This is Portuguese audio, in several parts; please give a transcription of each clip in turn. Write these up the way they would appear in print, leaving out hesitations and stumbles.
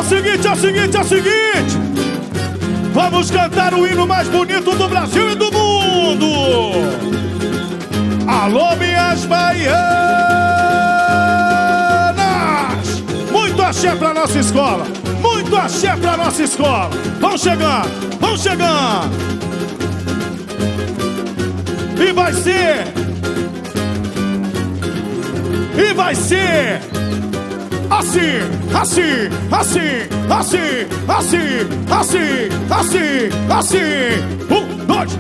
É o seguinte. Vamos cantar o hino mais bonito do Brasil e do mundo. Alô, minhas baianas. Muito axé pra nossa escola. Muito axé pra nossa escola. Vão chegando, vão chegando. E vai ser. E vai ser. Assim, assim, assim, assim, assim, assim, assim, assim.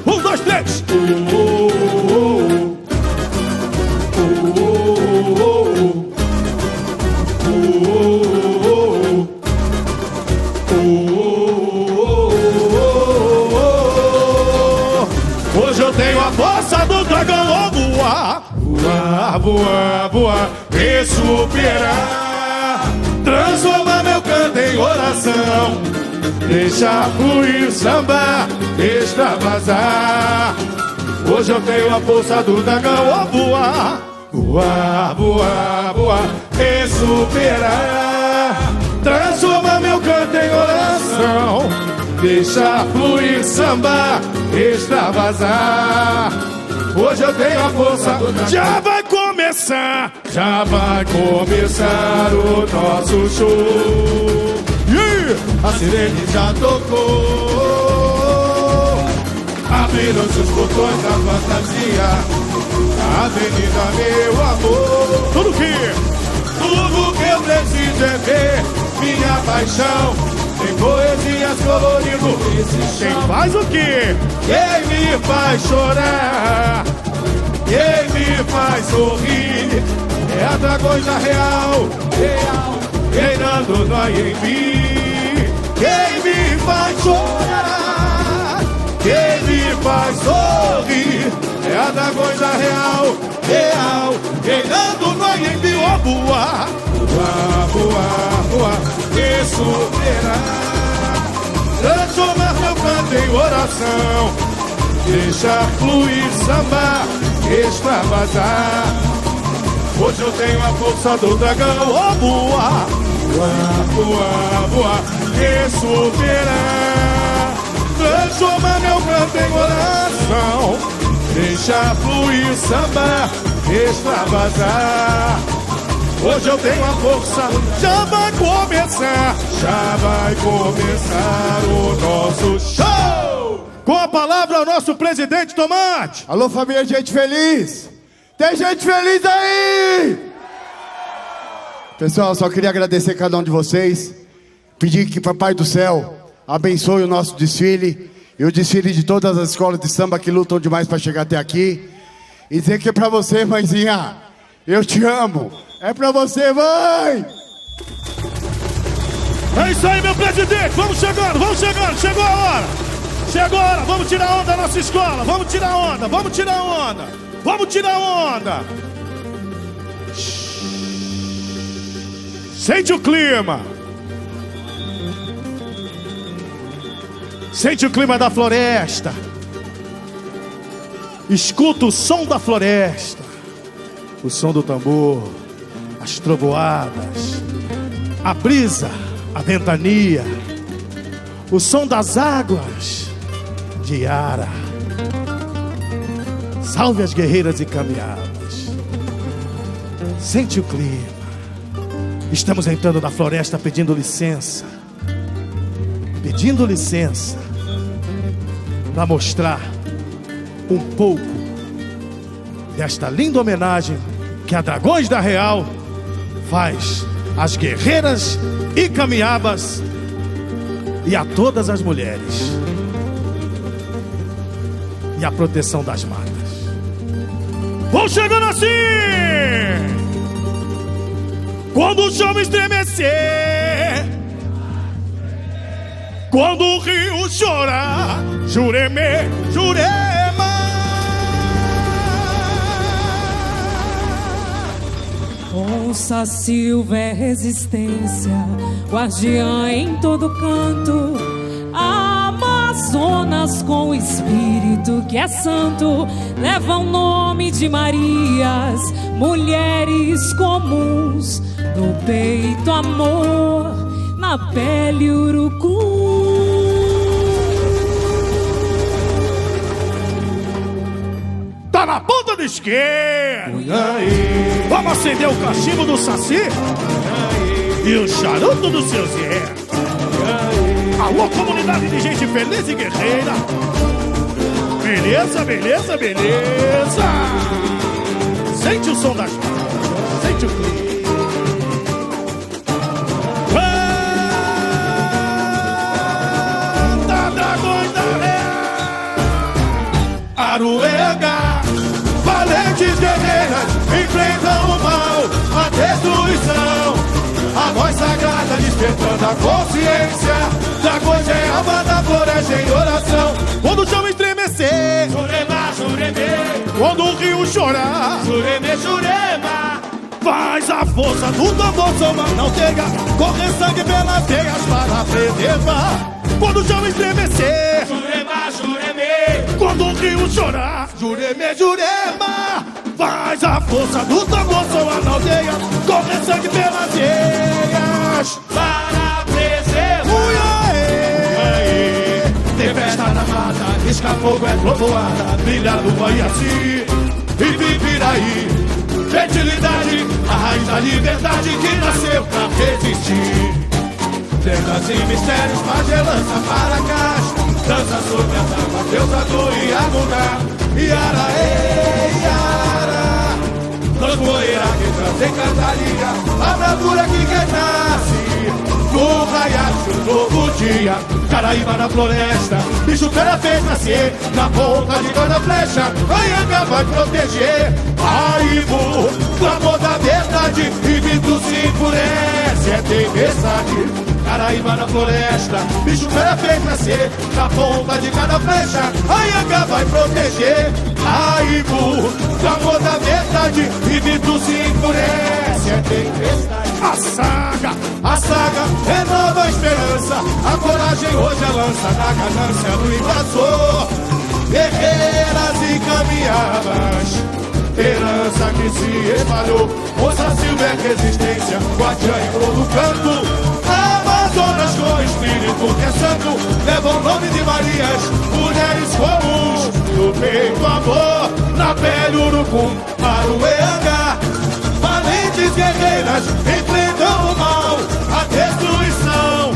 1, 2, 3. Hoje eu tenho a força do dragão. Voar, voar, voar, voar e superar. Transforma meu canto em oração. Deixa fluir, samba, extravasar. Hoje eu tenho a força do dragão. Voar, voar, voar, voar e superar. Transforma meu canto em oração. Deixa fluir, samba, extravasar. Hoje eu tenho a força do dragão. Já vai começar o nosso show. A sirene já tocou. Abriram-se os portões da fantasia. Avenida, meu amor. Tudo que eu preciso é ver minha paixão em poesias coloridas. Quem faz o quê? Quem me faz chorar, quem me faz sorrir, é a Dragões Real, reinando nós em mim. Quem me faz chorar, quem me faz sorrir, é a Dragões Real, reinando nós em mim. Ó, voar, voar, voar, voar e superar. Transformar meu canto em oração. Deixa fluir, samba, extravasar. Hoje eu tenho a força do dragão. Oh, voar, voar, voar, voar e superar. Transformar meu canto em oração. Deixa fluir, samba, extravasar. Hoje eu tenho a força. Já vai começar o nosso show. Com a palavra, o nosso presidente Tomate. Alô, família, gente feliz? Tem gente feliz aí? Pessoal, só queria agradecer a cada um de vocês. Pedir que Papai do Céu abençoe o nosso desfile e o desfile de todas as escolas de samba que lutam demais para chegar até aqui. E dizer que é pra você, mãezinha, eu te amo. É pra você, mãe! É isso aí, meu presidente! Vamos chegando! Chegou a hora! Chegou a hora! Vamos tirar onda da nossa escola! Vamos tirar onda! Sente o clima! Sente o clima da floresta! Escuta o som da floresta! O som do tambor, as trovoadas, a brisa, a ventania, o som das águas de Ara. Salve as guerreiras e caminhadas. Sente o clima. Estamos entrando na floresta pedindo licença para mostrar um pouco desta linda homenagem que a Dragões da Real faz às guerreiras e camiabas e a todas as mulheres, e a proteção das matas. Vou chegando assim, quando o chão estremecer, quando o rio chorar, Jurema. Onça Silva é resistência, guardiã em todo canto. Amazonas com o espírito que é santo, leva o nome de Marias, mulheres comuns, no peito amor. na pele urucum. Tá na ponta da esquerda. Vamos acender o cachimbo do Saci e o charuto do seu Zé. Alô, comunidade de gente feliz e guerreira. Beleza, beleza, beleza. Sente o som das palmas, sente o clima. Canta, dragões da Real. Aruenga, valentes guerreiras enfrentam o mal, a destruição. A voz sagrada despertando a consciência. Dragões é alma da floresta em oração. Quando o chão estremecer, Jurema, jureme, quando o rio chorar, jureme, jurema. faz a força do tambor somar, não tenha correr sangue pelas veias para preservar. Quando o chão estremecer, Jurema, jureme, quando o rio chorar, jureme, jurema, faz a força do tambor somar, não tenha correr sangue pelas veias para preservar. Uiaê, tem festa na mata, risca fogo é trovoada, brilha a lua e assim, e Pipiraí. Fertilidade, a raiz da liberdade que nasceu pra resistir. Lendas e mistérios, Magellança, Maracás, dança sobre as águas, Deus a dor e a lugar. Iara, ei, Iara, nós poeira que trazem cantaria, a bravura que renasce. No raiar de um novo dia, Caraíba na floresta, bicho fera fez nascer, na ponta de cada flecha, Anhanga vai proteger. Aibu, clamor da verdade, e Vitor se enfurece, é tempestade. Caraíba na floresta, bicho fera fez nascer, na ponta de cada flecha, Anhanga vai proteger. Aibu, clamor da verdade, e Vitor se enfurece, é tempestade. A saga renova a esperança, a coragem hoje é lança na ganância do invasor. Guerreiras e caminhadas, herança que se espalhou, moça Silver resistência, guardiã em todo canto. Amazonas com espírito que é santo, levam o nome de Marias, mulheres comuns, no peito amor, na pele urucum, Aruenga. Valentes guerreiras enfrentam o mal, a destruição.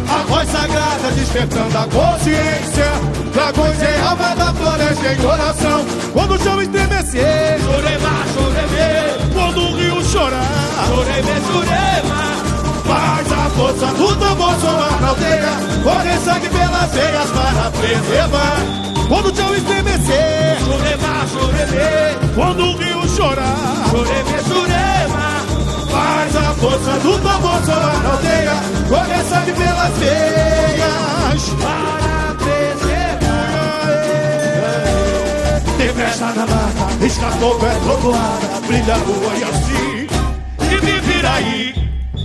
A voz sagrada despertando a consciência. Dragões em alma da floresta em oração. Quando o chão estremecer, Jurema, jureme, quando o rio chorar, jureme, jurema. faz a força do tambor soar na aldeia, corre sangue pelas veias para preservar. Quando o chão estremecer, Jurema, jureme, quando o rio chorar, jureme, jurema. faz a força do tambor soar na aldeia, corre sangue pelas veias Para preservar. Tem festa na mata, escapou, é trovoada, brilha a lua e assim, e Pipiraí.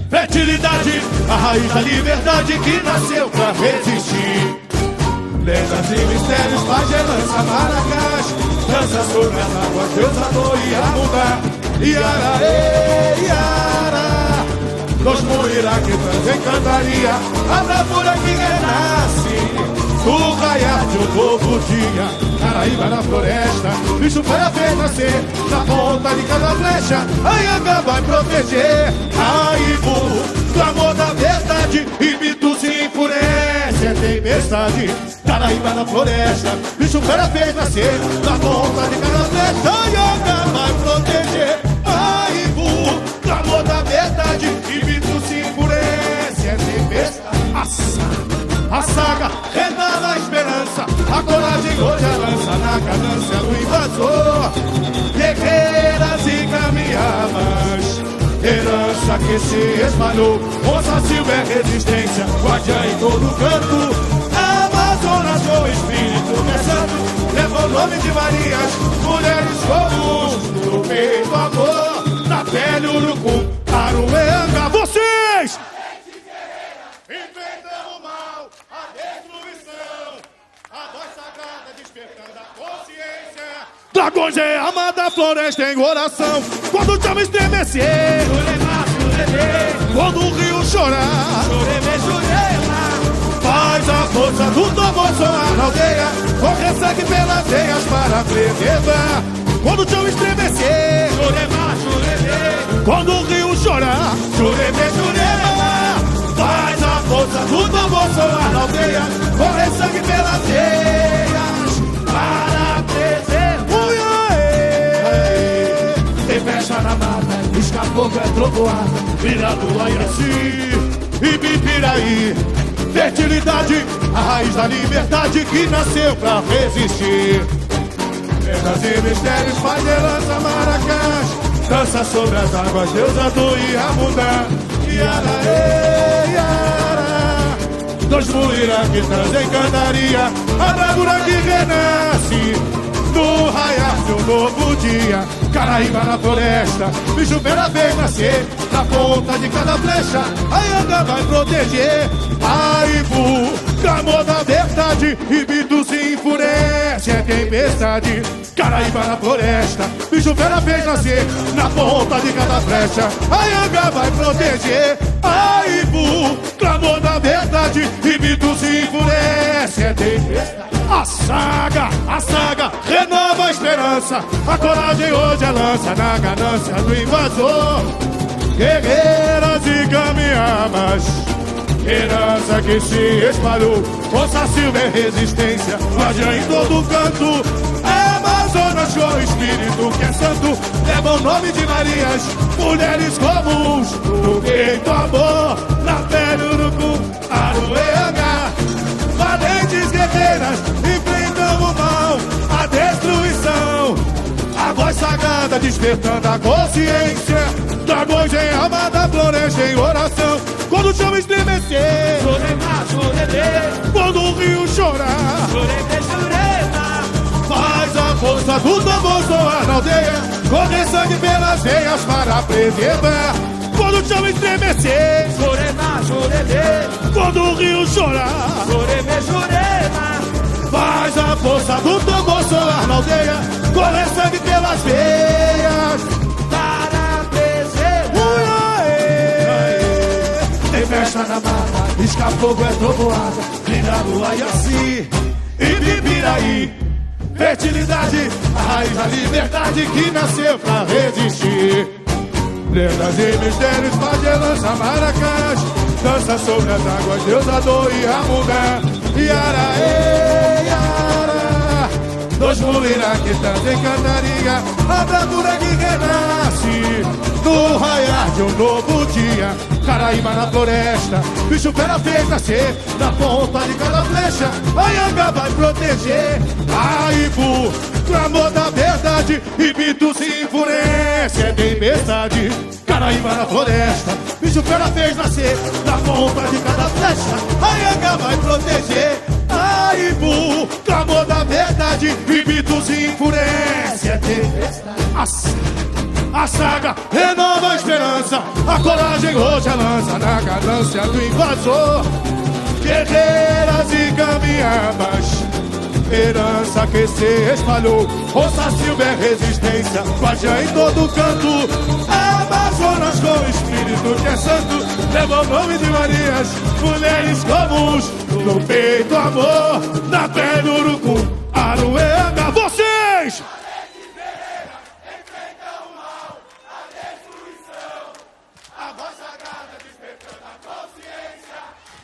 Fertilidade, a raiz da liberdade que nasceu pra resistir. Lendas e mistérios, Magellança, Maracás, dança sobre as águas, Deus a dor e a mudar. Iara, ei, Iara, nos moirá que trazem cantaria, a bravura que renasce. No raiar de um novo dia, Caraíba na floresta, bicho para ver nascer, na ponta de cada flecha, Anhanga vai proteger. Aibu, clamor da verdade, e Bitu se enfurece, é tempestade. Caraíba na floresta, bicho para ver nascer, na ponta de cada flecha, Anhanga vai proteger. Aibu, clamor da verdade, e Bitu se enfurece, é tempestade. A saga renova a esperança, a coragem hoje é lança na ganância do invasor. Guerreiras e caminhadas, herança que se espalhou, moça Silver resistência, guardiã em todo canto. Amazonas com espírito que é santo, leva o nome de Marias, mulheres comuns, no peito amor, na pele urucum, Aruenga. Vocês! Enfrentando o mal, a destruição, a voz sagrada despertando a consciência. Dragões é alma da floresta em oração. Quando o chão estremecer, Jurema, jureme, quando o rio chorar, jureme, força do tambor soar na aldeia, correr sangue pelas veias para preservar. Quando o chão estremecer, Jurema, jureme, quando o rio chorar, jureme, jurema. faz a força do tambor soar na aldeia, correr sangue pelas veias para preservar. Tem festa na mata, escapou é trovoada, vira lua e assim, e Bipiraí. Fertilidade, a raiz da liberdade que nasceu pra resistir. Lendas e mistérios, faz e lança maracás, dança sobre as águas, deusa do Iamundá. Iara, iara, dois muirá que trazem cantaria, a bravura que renasce no raiar de um novo dia. Caraíba na floresta, bicho pela vez nascer, na ponta de cada flecha, a Yanga vai proteger. Aibu, clamor da verdade, e Bitu se enfurece, é tempestade. Caraíba na floresta, bicho pela vez nascer, na ponta de cada flecha, a Yanga vai proteger. Aibu, clamor da verdade, e Bitu se enfurece, é tempestade. A saga, renova a esperança, a coragem hoje é lança na ganância do invasor. Guerreiras e caminhamas, herança que se espalhou, força silver, resistência, guardiã em todo canto. Amazonas com espírito que é santo, leva o nome de Marias, mulheres comuns, no peito amor, na pele urucu, aroeanga. Valentes guerreiras enfrentam o mal, a destruição. A voz sagrada despertando a consciência, dragões em alma da floresta em oração. Quando o chão estremecer, Jurema, jureme, quando o rio chorar, jureme, jurema. faz a força do tambor soar na aldeia, correr sangue pelas veias para preservar. Quando o chão estremecer, Jurema, jureme, quando o rio chorar, jureme, jurema. faz a força do tambor soar na aldeia, correr sangue pelas veias Para preservar. Tem festa na mata, esca-fogo é trovoada, brilha a lua e assim, e Bipiraí. Fertilidade, a raiz da liberdade que nasceu pra resistir. Lendas e mistérios, faz e lança maracás, dança sobre as águas, deusa do Iamundá. Iara, iara, dois muirá que trazem cantaria, a bravura que renasce no raiar de um novo dia. Caraíba na floresta, bicho pela vez nascer, na ponta de cada flecha, a Yanga vai proteger. Aibu, clamor da verdade, e Bitu se enfurece, é tempestade. Caraíba na floresta, bicho pela vez nascer, na ponta de cada flecha, a Yanga vai proteger. Aibu, clamor da verdade, e Bitu se enfurece, é tempestade. A saga renova a esperança, a coragem hoje é lança na ganância do invasor. Guerreiras e caminhadas, herança que se espalhou, força silver, resistência, guardiã em todo canto. Amazonas com espírito que é santo, leva o nome de Marias, mulheres comuns, no peito amor, na pele urucu, aroeanga. Vocês!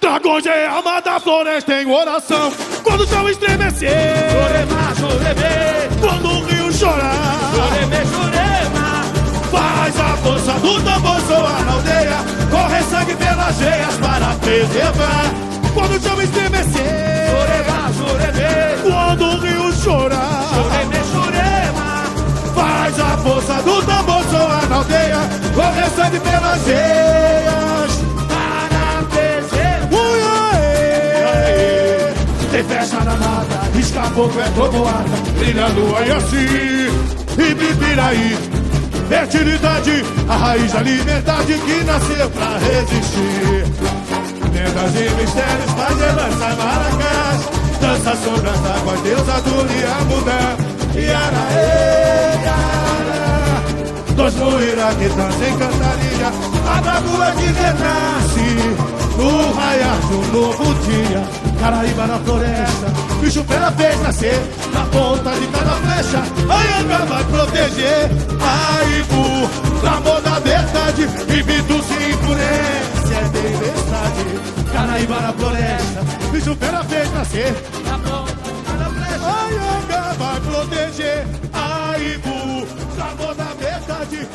Dragões em alma da floresta em oração, quando o chão estremecer, Jurema, jureme, quando o rio chorar, jureme, jurema. faz a força do tambor soar na aldeia, corre sangue pelas veias para preservar. Quando o chão estremecer, Jurema, jureme, quando o rio chorar, jureme, jurema. faz a força do tambor soar na aldeia, corre sangue pelas veias. Tem festa na mata, esca-fogo é trovoada, brilha a lua e assim, e Bipiraí. Fertilidade, a raiz da liberdade que nasceu pra resistir. Lendas e mistérios, faz e lança maracás, dança sobre as águas, deusa do Iamundá. Iara, iara, dois muirá que dançam em cantaria, a bravura que renasce no raiar um novo dia. Caraíba na floresta, bicho pela fez nascer. Na ponta de cada flecha, a Anhanga vai proteger. Aibu, amor da verdade, invitos e impureza é tempestade. Caraíba na floresta, bicho pela fez nascer. Na ponta de cada flecha, a Anhanga vai proteger. Aibu, amor da verdade.